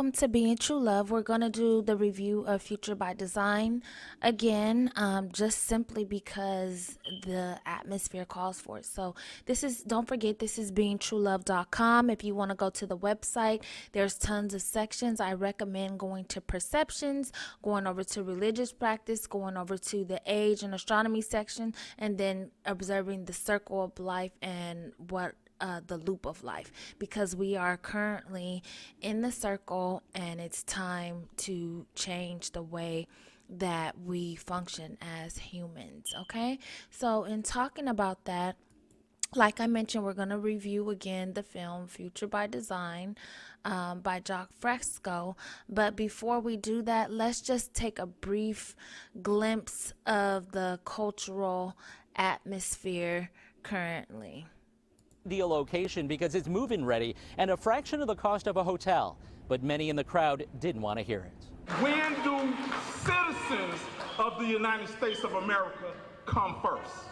welcome to Being True Love. We're going to do the review of Future by Design again, just simply because the atmosphere calls for it. So don't forget, this is beingtruelove.com. If you want to go to the website, there's tons of sections. I recommend going to perceptions, going over to religious practice, going over to the age and astronomy section, and then observing the circle of life and the loop of life, because we are currently in the circle and it's time to change the way that we function as humans. Okay, so in talking about that, like I mentioned, we're going to review again the film Future by Design by 𝒁𝒑 Fresco. But before we do that, let's just take a brief glimpse of the cultural atmosphere currently. The location because it's move-in ready and a fraction of the cost of a hotel, but many in the crowd didn't want to hear it. When do citizens of the United States of America come first?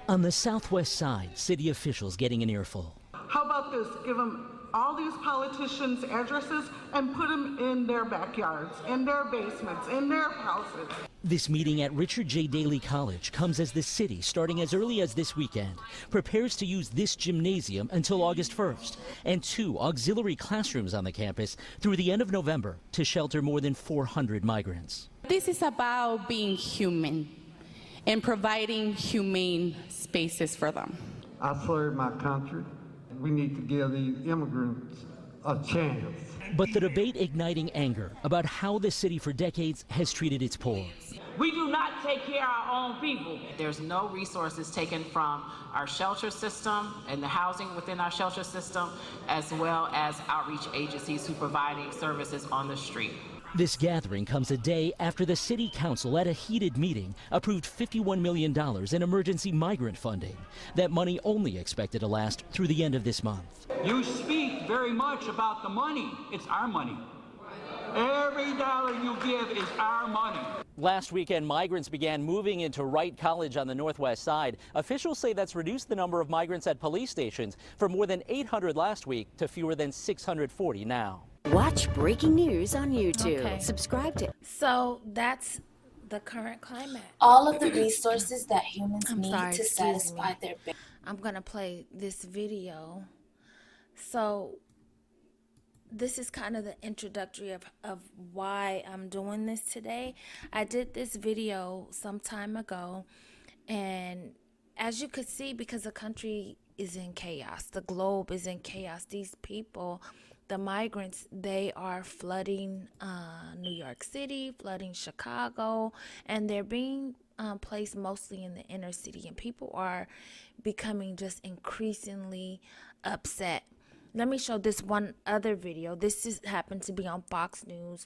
On the southwest side, city officials getting an earful. How about this? Give them all these politicians' addresses and put them in their backyards, in their basements, in their houses. This meeting at Richard J. Daley College comes as the city, starting as early as this weekend, prepares to use this gymnasium until August 1st and 2 auxiliary classrooms on the campus through the end of November to shelter more than 400 migrants. This is about being human and providing humane spaces for them. I serve my country. We need to give these immigrants a chance. But the debate igniting anger about how the city for decades has treated its poor. We do not take care of our own people. There's no resources taken from our shelter system and the housing within our shelter system, as well as outreach agencies who are providing services on the street. This gathering comes a day after the city council at a heated meeting approved $51 million in emergency migrant funding. That money only expected to last through the end of this month. You speak very much about the money. It's our money. Every dollar you give is our money. Last weekend, migrants began moving into Wright College on the northwest side. Officials say that's reduced the number of migrants at police stations from more than 800 last week to fewer than 640 now. Watch breaking news on YouTube. Okay. Subscribe to. So that's the current climate. All of the resources that humans need to excuse satisfy me. their I'm going to play this video. So this is kind of the introductory of why I'm doing this today. I did this video some time ago, and as you could see, because the country is in chaos, the globe is in chaos, these people, the migrants, they are flooding New York City, flooding Chicago, and they're being placed mostly in the inner city, and people are becoming just increasingly upset. Let me show this one other video. This happened to be on Fox News.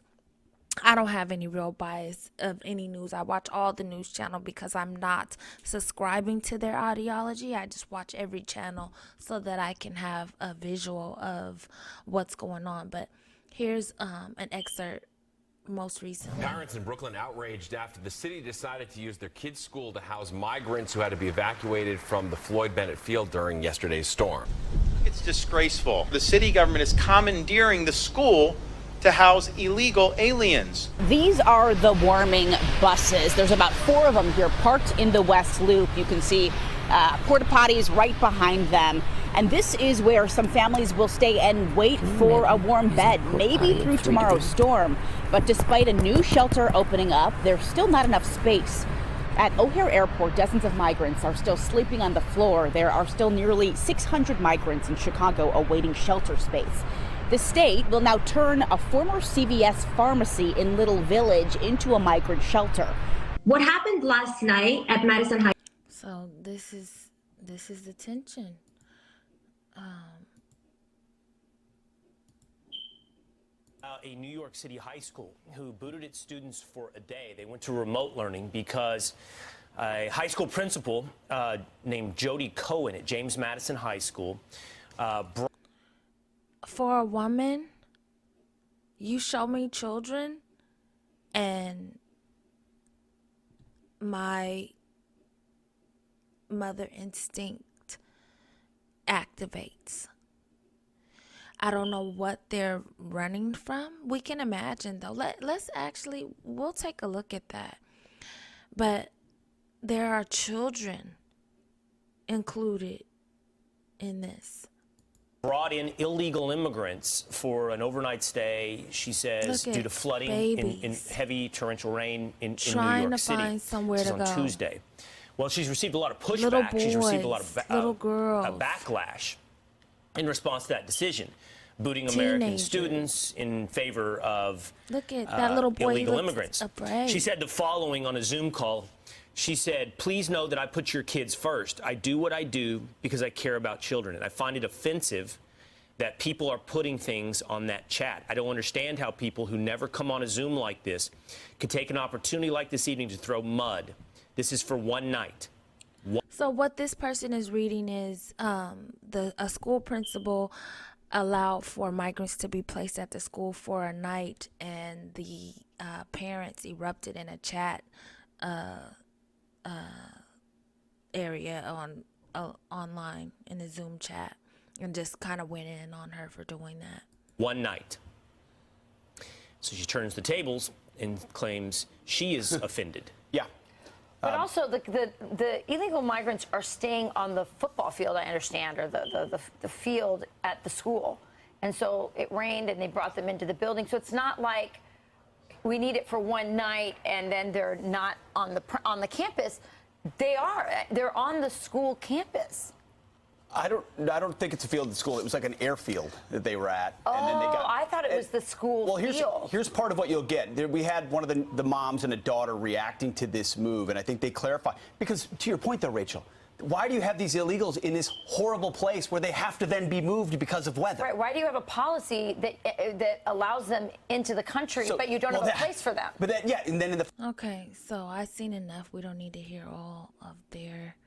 I don't have any real bias of any news. I watch all the news channel because I'm not subscribing to their ideology. I just watch every channel so that I can have a visual of what's going on. But here's an excerpt most recently. Parents in Brooklyn outraged after the city decided to use their kids' school to house migrants who had to be evacuated from the Floyd Bennett field during yesterday's storm. It's disgraceful. The city government is commandeering the school to house illegal aliens. These are the warming buses. There's about 4 of them here parked in the West Loop. You can see porta potties right behind them. And this is where some families will stay and wait for a warm bed, maybe through tomorrow's storm. But despite a new shelter opening up, there's still not enough space. At O'Hare Airport, dozens of migrants are still sleeping on the floor. There are still nearly 600 migrants in Chicago awaiting shelter space. The state will now turn a former CVS pharmacy in Little Village into a migrant shelter. What happened last night at Madison High? So this is the tension. A New York City high school who booted its students for a day. They went to remote learning because a high school principal named Jody Cohen at James Madison High School for a woman, you show me children and my mother instinct activates. I don't know what they're running from. We can imagine, though. We'll take a look at that. But there are children included in this. Brought in illegal immigrants for an overnight stay, she says, due to flooding in heavy torrential rain in New York City. Trying to find somewhere to go. On Tuesday. Well, she's received a lot of pushback. She's received a lot of backlash in response to that decision, booting American students in favor of Look at that little boy, illegal immigrants. She said the following on a Zoom call. She said, "Please know that I put your kids first. I do what I do because I care about children. And I find it offensive that people are putting things on that chat. I don't understand how people who never come on a Zoom like this could take an opportunity like this evening to throw mud. This is for one night." So what this person is reading is a school principal allowed for migrants to be placed at the school for a night, and the parents erupted in a chat area online in the Zoom chat and just kind of went in on her for doing that. One night. So she turns the tables and claims she is offended. Yeah. But also, the illegal migrants are staying on the football field, I understand, or the field at the school. And so it rained and they brought them into the building. So it's not like we need it for one night and then they're not on the campus. They're on the school campus. I don't think it's a field at school. It was like an airfield that they were at. Oh, and then they I thought it was the school field. Here's part of what you'll get. We had one of the moms and a daughter reacting to this move, and I think they clarify. Because to your point, though, Rachel, why do you have these illegals in this horrible place where they have to then be moved because of weather? Right. Why do you have a policy that allows them into the country, but you don't have a place for them? But then, and then in the... Okay, so I've seen enough. We don't need to hear all of their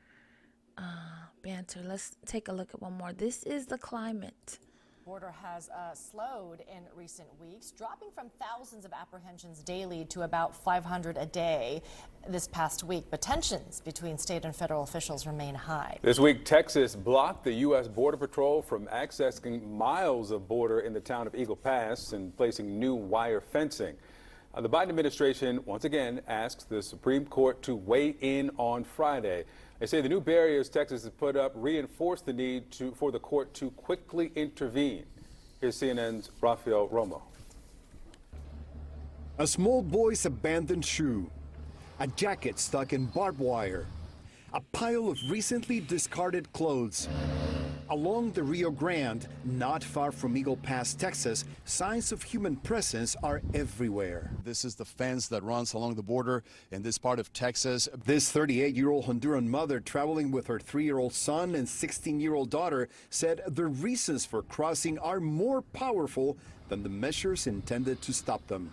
banter. Let's take a look at one more. This is the climate. Border has slowed in recent weeks, dropping from thousands of apprehensions daily to about 500 a day this past week. But tensions between state and federal officials remain high. This week, Texas blocked the U.S. Border Patrol from accessing miles of border in the town of Eagle Pass and placing new wire fencing. The Biden administration once again asks the Supreme Court to weigh in on Friday. They say the new barriers Texas has put up reinforce the need for the court to quickly intervene. Here's CNN's Rafael Romo. A small boy's abandoned shoe, a jacket stuck in barbed wire, a pile of recently discarded clothes. Along the Rio Grande, not far from Eagle Pass, Texas, signs of human presence are everywhere. This is the fence that runs along the border in this part of Texas. This 38-year-old Honduran mother traveling with her 3-year-old son and 16-year-old daughter said the reasons for crossing are more powerful than the measures intended to stop them.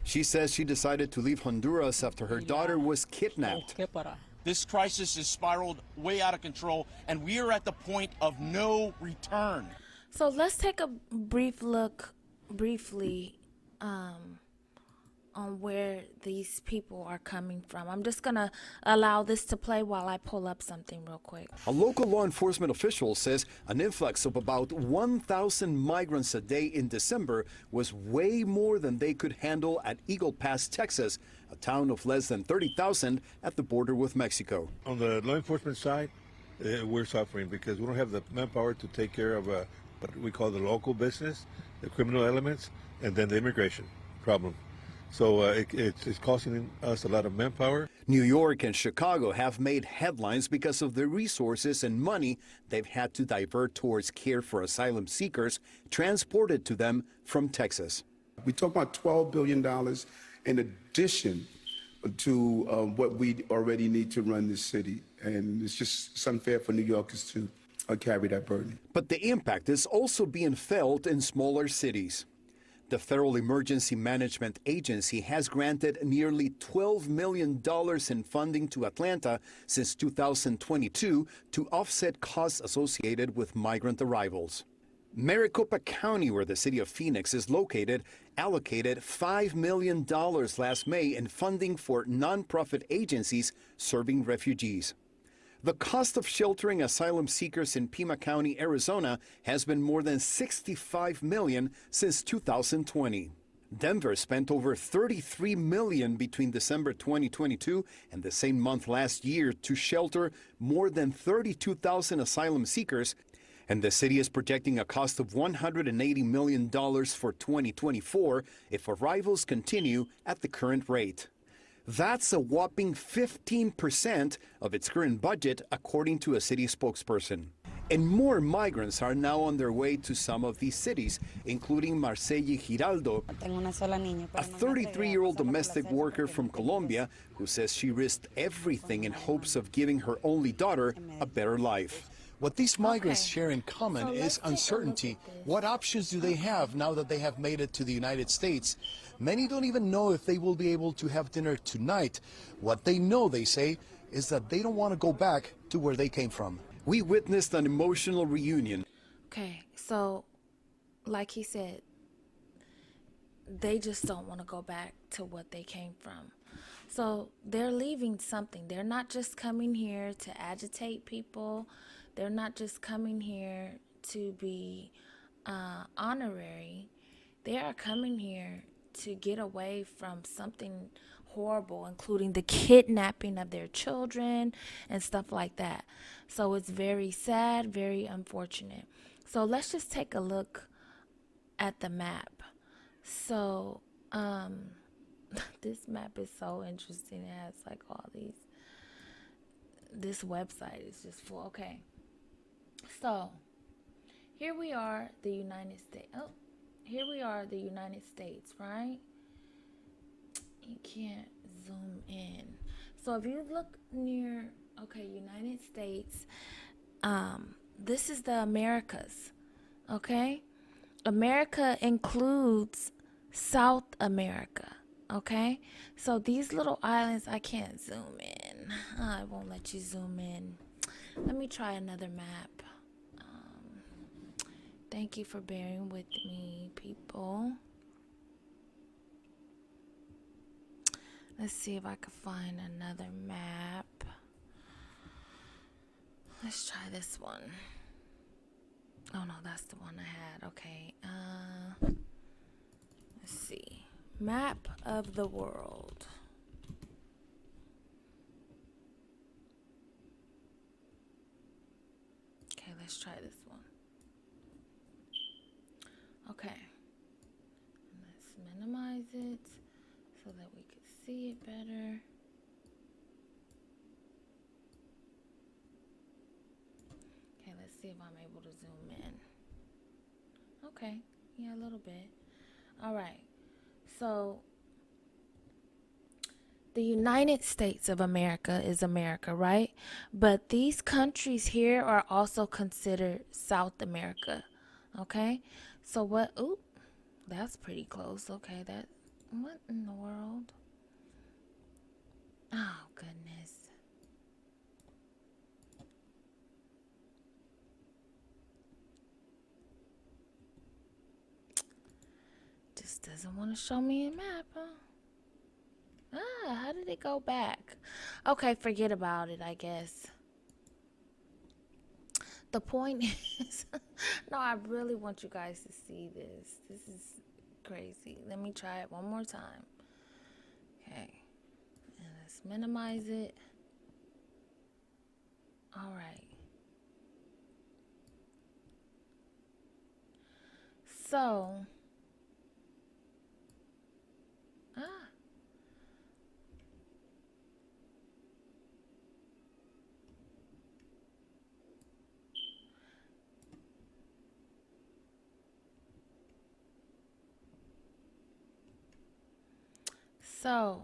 She says she decided to leave Honduras after her daughter was kidnapped. This crisis has spiraled way out of control, and we are at the point of no return. So let's take a brief look, on where these people are coming from. I'm just going to allow this to play while I pull up something real quick. A local law enforcement official says an influx of about 1,000 migrants a day in December was way more than they could handle at Eagle Pass, Texas, a town of less than 30,000 at the border with Mexico. On the law enforcement side, we're suffering because we don't have the manpower to take care of what we call the local business, the criminal elements, and then the immigration problem. So it's costing us a lot of manpower. New York and Chicago have made headlines because of the resources and money they've had to divert towards care for asylum seekers transported to them from Texas. We talk about $12 billion in addition to what we already need to run this city. And it's unfair for New Yorkers to carry that burden. But the impact is also being felt in smaller cities. The Federal Emergency Management Agency has granted nearly $12 million in funding to Atlanta since 2022 to offset costs associated with migrant arrivals. Maricopa County, where the city of Phoenix is located, allocated $5 million last May in funding for nonprofit agencies serving refugees. The cost of sheltering asylum seekers in Pima County, Arizona, has been more than $65 million since 2020. Denver spent over $33 million between December 2022 and the same month last year to shelter more than 32,000 asylum seekers, and the city is projecting a cost of $180 million for 2024 if arrivals continue at the current rate. That's a whopping 15% of its current budget, according to a city spokesperson. And more migrants are now on their way to some of these cities, including 𝑩𝒆𝒊𝒏𝒈𝒻𝒓𝒖𝒆𝒄𝒐𝒎, a 33-year-old domestic worker from Colombia who says she risked everything in hopes of giving her only daughter a better life. What these migrants share in common is uncertainty. What options do they have now that they have made it to the United States? Many don't even know if they will be able to have dinner tonight. What they know, they say, is that they don't want to go back to where they came from. We witnessed an emotional reunion. Okay, so like he said, they just don't want to go back to what they came from. So they're leaving something. They're not just coming here to agitate people. They're not just coming here to be honorary. They are coming here to get away from something horrible, including the kidnapping of their children and stuff like that. So it's very sad, very unfortunate. So let's just take a look at the map. So this map is so interesting. It has like all these, this website is just full. Okay, so here we are, the United States. Oh, here we are, the United States, right? You can't zoom in. So if you look near, okay, United States, this is the Americas, okay? America includes South America, okay? So these little islands, I can't zoom in. I won't let you zoom in. Let me try another map. Thank you for bearing with me, people. Let's see if I can find another map. Let's try this one. Oh no, that's the one I had. Okay. Let's see. Map of the world. Okay, let's try this one. Okay. Let's minimize it so that we can see it better. Okay, let's see if I'm able to zoom in. Okay, yeah, a little bit. All right, so the United States of America is America, right? But these countries here are also considered South America, okay? So what, ooh, that's pretty close. Okay, that, what in the world? Oh, goodness. Just doesn't want to show me a map, huh? Ah, how did it go back? Okay, forget about it, I guess. The point is, no, I really want you guys to see this. This is crazy. Let me try it one more time. Okay. And let's minimize it. All right. So, So,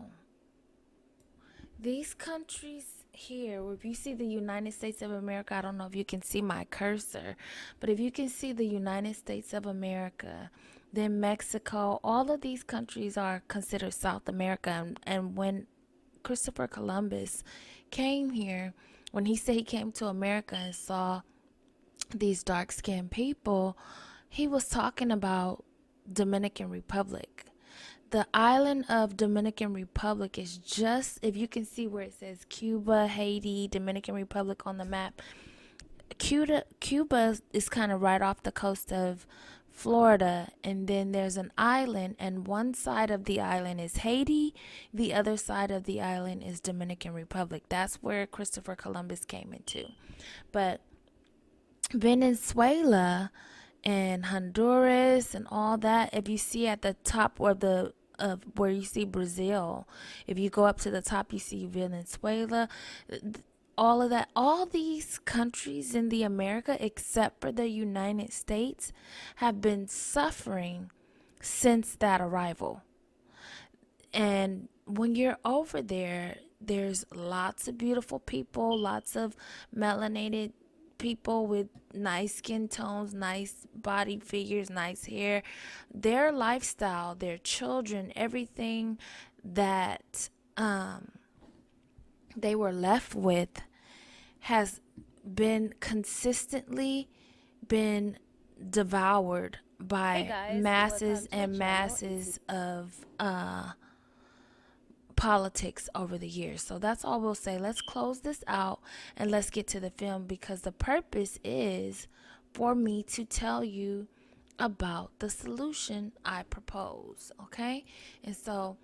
these countries here, if you see the United States of America, I don't know if you can see my cursor, but if you can see the United States of America, then Mexico, all of these countries are considered South America. And when Christopher Columbus came here, when he said he came to America and saw these dark-skinned people, he was talking about Dominican Republic. The island of Dominican Republic is just, if you can see where it says Cuba, Haiti, Dominican Republic on the map, Cuba is kind of right off the coast of Florida, and then there's an island, and one side of the island is Haiti, the other side of the island is Dominican Republic. That's where Christopher Columbus came into. But Venezuela and Honduras and all that, if you see at the top of where you see Brazil, if you go up to the top, you see Venezuela, all of that, all these countries in the America, except for the United States, have been suffering since that arrival. And when you're over there, there's lots of beautiful people, lots of melanated people with nice skin tones, nice body figures, nice hair. Their lifestyle, their children, everything that they were left with has been consistently been devoured by masses and masses of politics over the years. So that's all we'll say. Let's close this out and let's get to the film, because the purpose is for me to tell you about the solution I propose. Okay? And so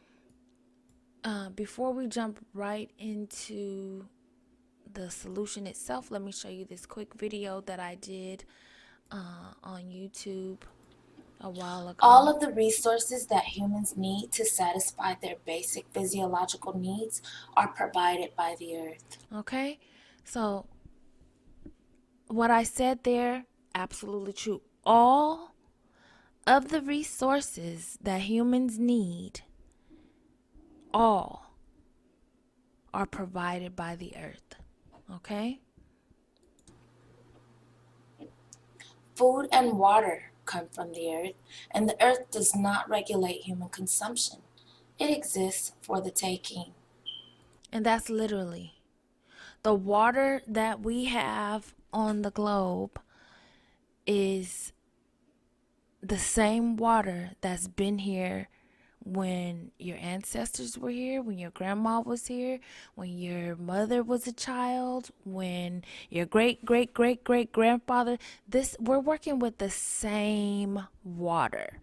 before we jump right into the solution itself, let me show you this quick video that I did on YouTube a while ago. All of the resources that humans need to satisfy their basic physiological needs are provided by the earth. Okay, so what I said there, absolutely true. All of the resources that humans need, all are provided by the earth. Okay? Food and water come from the earth, and the earth does not regulate human consumption. It exists for the taking. And that's literally the water that we have on the globe is the same water that's been here when your ancestors were here, when your grandma was here, when your mother was a child, when your great-great-great-great-grandfather. We're working with the same water.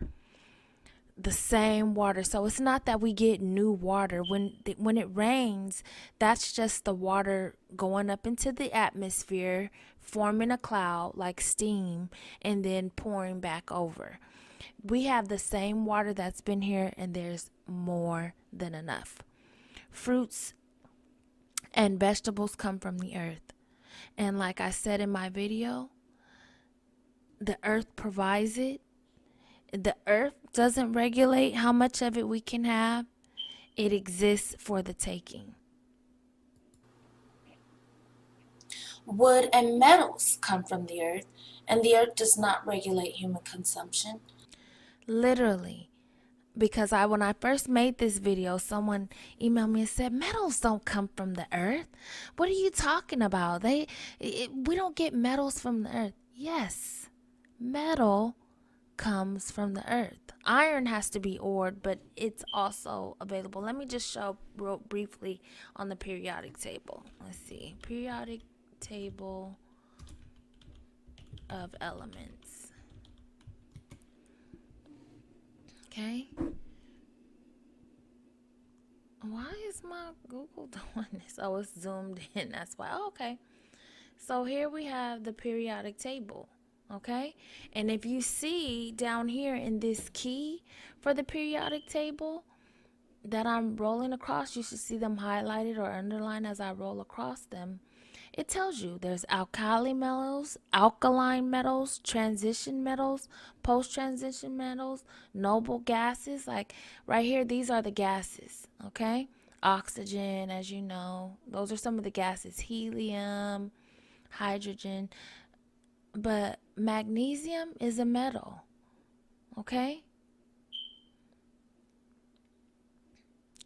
The same water. So it's not that we get new water. When it rains, that's just the water going up into the atmosphere, forming a cloud like steam, and then pouring back over. We have the same water that's been here, and there's more than enough. Fruits and vegetables come from the earth. And like I said in my video, the earth provides it. The earth doesn't regulate how much of it we can have. It exists for the taking. Wood and metals come from the earth, and the earth does not regulate human consumption. Literally, because when I first made this video, someone emailed me and said, metals don't come from the earth. What are you talking about? We don't get metals from the earth. Yes, metal comes from the earth. Iron has to be ored, but it's also available. Let me just show real briefly on the periodic table. Let's see. Periodic table of elements. Okay. Why is my Google doing this? Oh, it's zoomed in. That's why. Oh, okay. So here we have the periodic table. Okay. And if you see down here in this key for the periodic table that I'm rolling across, you should see them highlighted or underlined as I roll across them. It tells you there's alkali metals, alkaline metals, transition metals, post-transition metals, noble gases. Like right here, these are the gases, okay? Oxygen, as you know, those are some of the gases. Helium, hydrogen. But magnesium is a metal, okay?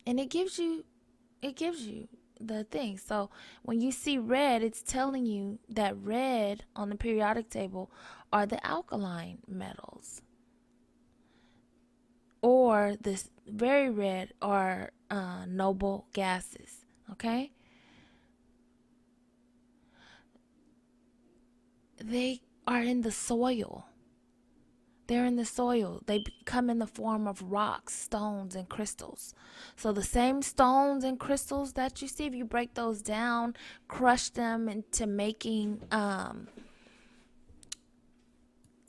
And it gives you the thing. So when you see red, it's telling you that red on the periodic table are the alkaline metals, or this very red, are noble gases. Okay? They are in the soil. They're in the soil. They come in the form of rocks, stones, and crystals. So the same stones and crystals that you see, if you break those down, crush them into making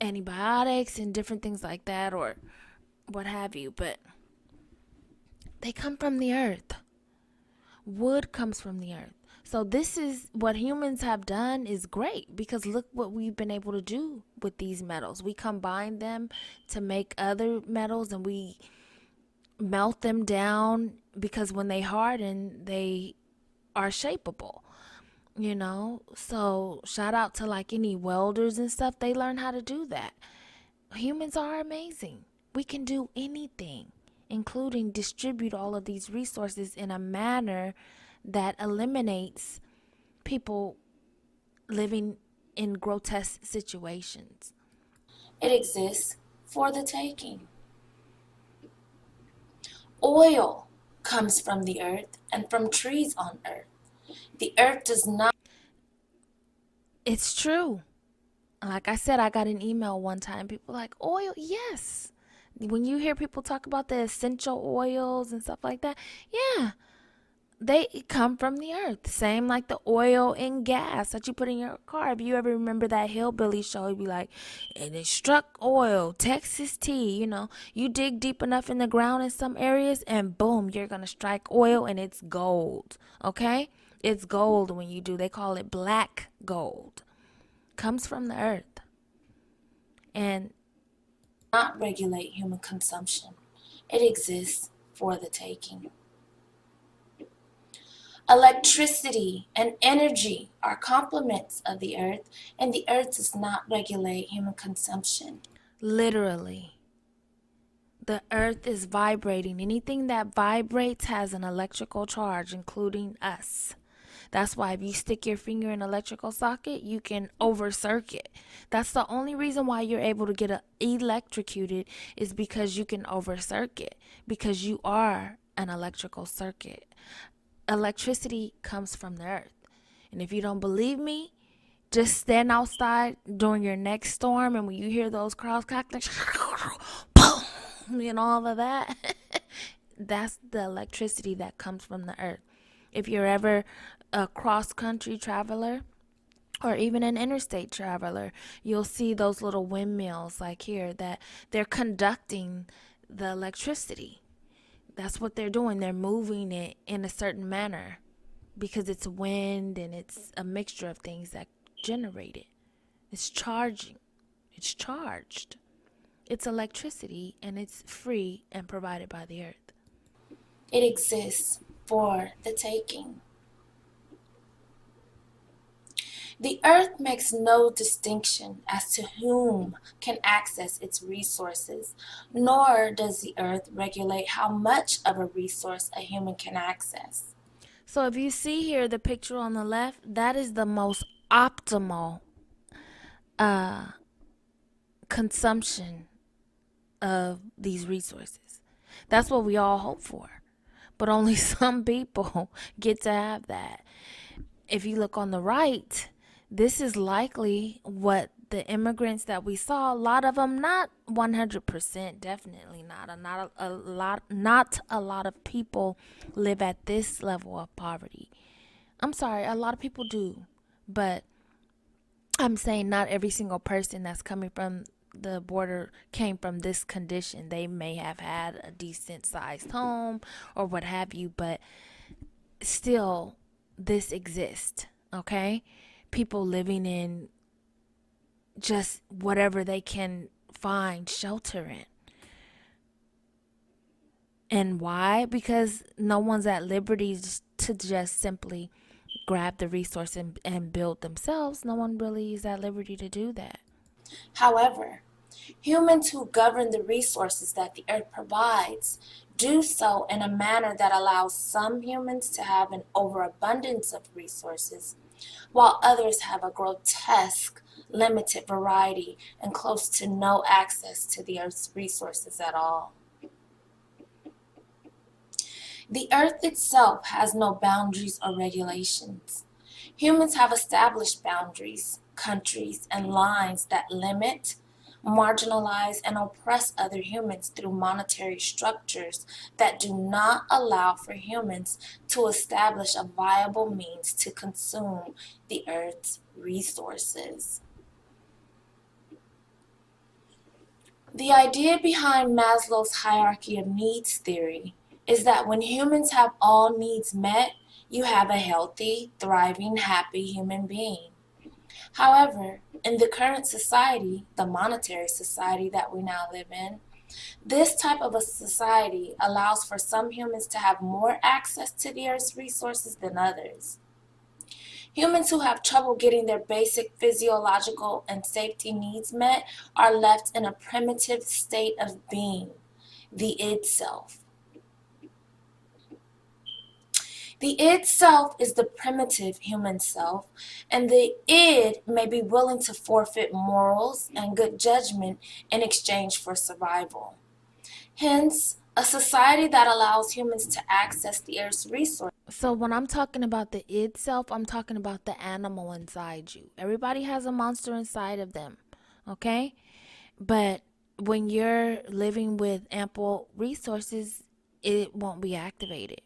antibiotics and different things like that, or what have you, but they come from the earth. Wood comes from the earth. So this is what humans have done is great, because look what we've been able to do with these metals. We combine them to make other metals, and we melt them down, because when they harden, they are shapeable. You know, so shout out to like any welders and stuff. They learn how to do that. Humans are amazing. We can do anything, including distribute all of these resources in a manner that eliminates people living in grotesque situations. It exists for the taking. Oil comes from the earth and from trees on earth. The earth does not. It's true. Like I said, I got an email one time. People like, oil, yes. When you hear people talk about the essential oils and stuff like that, yeah, they come from the earth. Same like the oil and gas that you put in your car. If you ever remember that Hillbilly show, it'd be like, and it struck oil, Texas tea. You know, you dig deep enough in the ground in some areas, and boom, you're gonna strike oil, and it's gold. Okay, it's gold when you do. They call it black gold. Comes from the earth, and not regulate human consumption. It exists for the taking. Electricity and energy are complements of the earth, and the earth does not regulate human consumption. Literally, the earth is vibrating. Anything that vibrates has an electrical charge, including us. That's why if you stick your finger in an electrical socket, you can over circuit. That's the only reason why you're able to get electrocuted, is because you can over circuit, because you are an electrical circuit. Electricity comes from the earth. And if you don't believe me, just stand outside during your next storm, and when you hear those crowds crackling, boom, and all of that, that's the electricity that comes from the earth. If you're ever a cross-country traveler, or even an interstate traveler, you'll see those little windmills like here that they're conducting the electricity. That's what they're doing. They're moving it in a certain manner, because it's wind and it's a mixture of things that generate it. It's charging. It's charged. It's electricity, and it's free and provided by the earth. It exists for the taking. The earth makes no distinction as to whom can access its resources, nor does the earth regulate how much of a resource a human can access. So if you see here the picture on the left, that is the most optimal consumption of these resources. That's what we all hope for. But only some people get to have that. If you look on the right, this is likely what the immigrants that we saw, a lot of them, not 100%, definitely not. Not a lot of people live at this level of poverty. I'm sorry, a lot of people do, but I'm saying not every single person that's coming from the border came from this condition. They may have had a decent sized home or what have you, but still this exists, okay? People living in just whatever they can find shelter in. And why? Because no one's at liberty to just simply grab the resource and build themselves. No one really is at liberty to do that. However, humans who govern the resources that the earth provides do so in a manner that allows some humans to have an overabundance of resources, while others have a grotesque, limited variety and close to no access to the earth's resources at all. The earth itself has no boundaries or regulations. Humans have established boundaries, countries, and lines that limit, marginalize, and oppress other humans through monetary structures that do not allow for humans to establish a viable means to consume the earth's resources. The idea behind Maslow's hierarchy of needs theory is that when humans have all needs met, you have a healthy, thriving, happy human being. However, in the current society, the monetary society that we now live in, this type of a society allows for some humans to have more access to the earth's resources than others. Humans who have trouble getting their basic physiological and safety needs met are left in a primitive state of being, the id self. The id self is the primitive human self, and the id may be willing to forfeit morals and good judgment in exchange for survival. Hence, a society that allows humans to access the earth's resources. So when I'm talking about the id self, I'm talking about the animal inside you. Everybody has a monster inside of them, okay? But when you're living with ample resources, it won't be activated.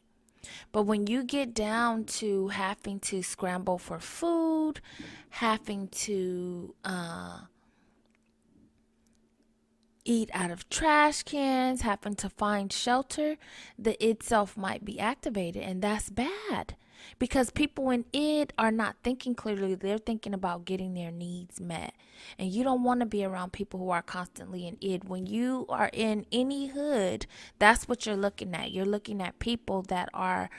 But when you get down to having to scramble for food, having to eat out of trash cans, having to find shelter, the id self might be activated, and that's bad. Because people in id are not thinking clearly. They're thinking about getting their needs met. And you don't want to be around people who are constantly in id. When you are in any hood, that's what you're looking at. You're looking at people that are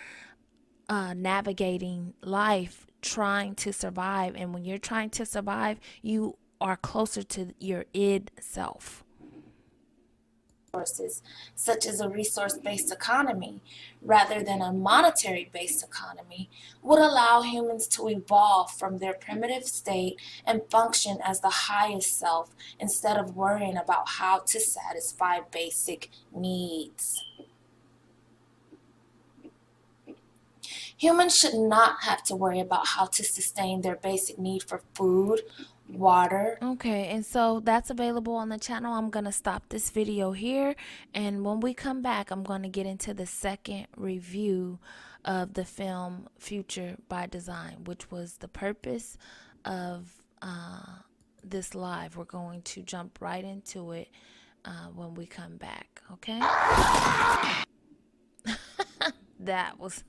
navigating life, trying to survive. And when you're trying to survive, you are closer to your id self. Resources, such as a resource-based economy, rather than a monetary-based economy, would allow humans to evolve from their primitive state and function as the highest self instead of worrying about how to satisfy basic needs. Humans should not have to worry about how to sustain their basic need for food, water. Okay, and so that's available on the channel. I'm going to stop this video here, and when we come back, I'm going to get into the second review of the film Future by Design, which was the purpose of this live. We're going to jump right into it when we come back, okay? That was